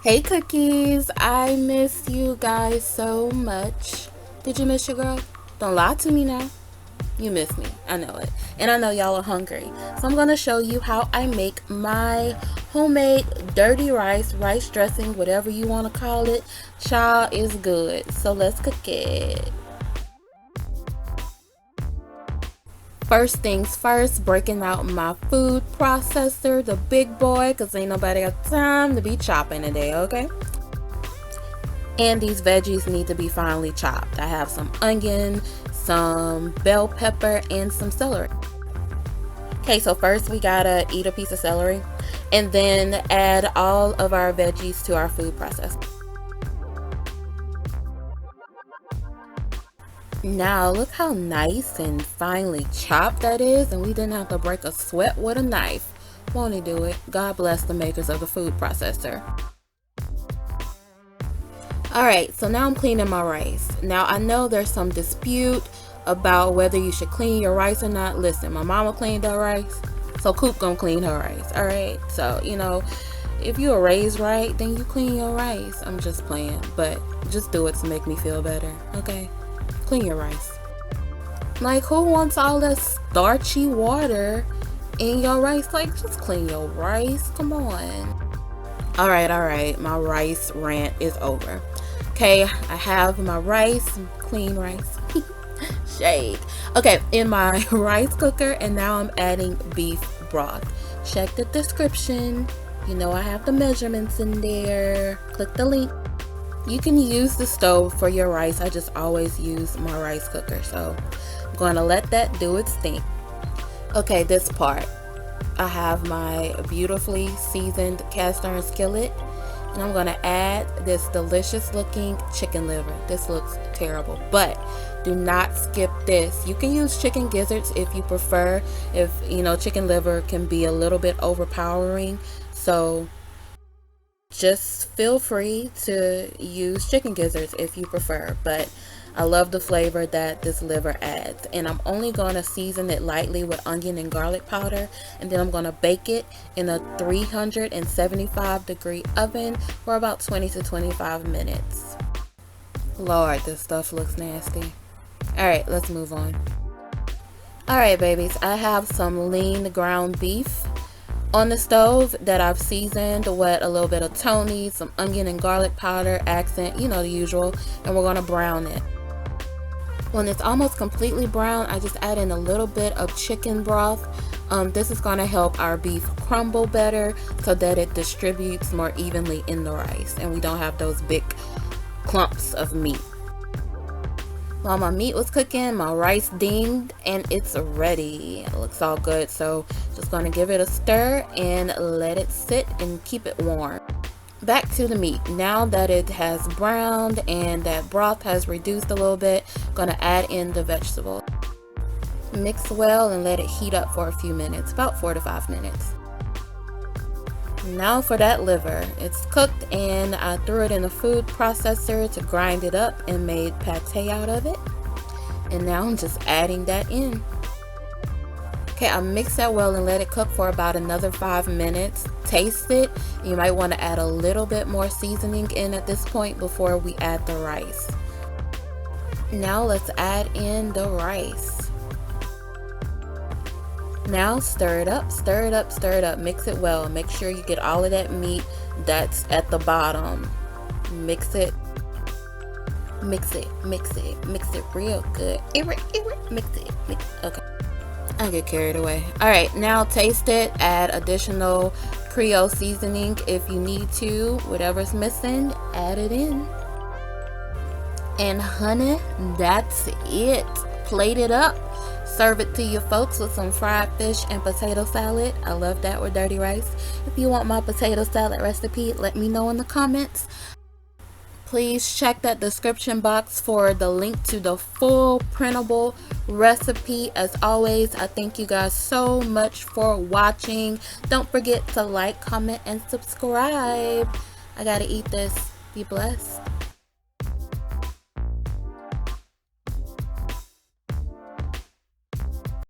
Hey cookies, I miss you guys so much. Did you miss your girl? Don't lie to me now. You miss me, I know it. And I know y'all are hungry. So I'm gonna show you how I make my homemade dirty rice dressing, whatever you wanna call it. Child is good. So let's cook it. First things first, breaking out my food processor, the big boy, because ain't nobody got time to be chopping today, okay? And these veggies need to be finely chopped. I have some onion, some bell pepper, and some celery. Okay, so first we gotta eat a piece of celery and then add all of our veggies to our food processor. Now look how nice and finely chopped that is, and we didn't have to break a sweat with a knife. Won't he do it? God bless the makers of the food processor. Alright, so now I'm cleaning my rice. Now I know there's some dispute about whether you should clean your rice or not. Listen, my mama cleaned her rice, so Coop gonna clean her rice. Alright, so if you were raised right, then you clean your rice. I'm just playing, but just do it to make me feel better, okay? Clean your rice. Like, who wants all that starchy water in your rice? Like, just clean your rice. Come on. Alright, my rice rant is over. Okay, I have my rice, clean rice. Shade. Okay, in my rice cooker, and now I'm adding beef broth. Check the description. You know I have the measurements in there. Click the link. You can use the stove for your rice. I just always use my rice cooker, so I'm going to let that do its thing. Okay, this part. I have my beautifully seasoned cast iron skillet, and I'm going to add this delicious looking chicken liver. This looks terrible, but do not skip this. You can use chicken gizzards if you prefer. If chicken liver can be a little bit overpowering, so just feel free to use chicken gizzards if you prefer, but I love the flavor that this liver adds. And I'm only going to season it lightly with onion and garlic powder, and then I'm going to bake it in a 375 degree oven for about 20 to 25 minutes. Lord, this stuff looks nasty. Alright, let's move on. Alright babies, I have some lean ground beef on the stove that I've seasoned with a little bit of Tony, some onion and garlic powder, accent, the usual, and we're going to brown it. When it's almost completely brown, I just add in a little bit of chicken broth. This is going to help our beef crumble better so that it distributes more evenly in the rice and we don't have those big clumps of meat. While my meat was cooking, my rice dinged and it's ready. It looks all good, so just going to give it a stir and let it sit and keep it warm. Back to the meat. Now that it has browned and that broth has reduced a little bit, I'm going to add in the vegetables. Mix well and let it heat up for a few minutes, about 4 to 5 minutes. Now for that liver. It's cooked and I threw it in a food processor to grind it up and made pate out of it. And now I'm just adding that in. Okay, I mix that well and let it cook for about another 5 minutes. Taste it. You might want to add a little bit more seasoning in at this point before we add the rice. Now let's add in the rice. Now stir it up, stir it up, stir it up. Mix it well. Make sure you get all of that meat that's at the bottom. Mix it. Mix it, mix it, mix it real good. Mix it. Okay. I get carried away. Alright, now taste it. Add additional Creole seasoning if you need to. Whatever's missing, add it in. And honey, that's it. Plate it up. Serve it to your folks with some fried fish and potato salad. I love that with dirty rice. If you want my potato salad recipe, let me know in the comments. Please check that description box for the link to the full printable recipe. As always, I thank you guys so much for watching. Don't forget to like, comment, and subscribe. I gotta eat this. Be blessed.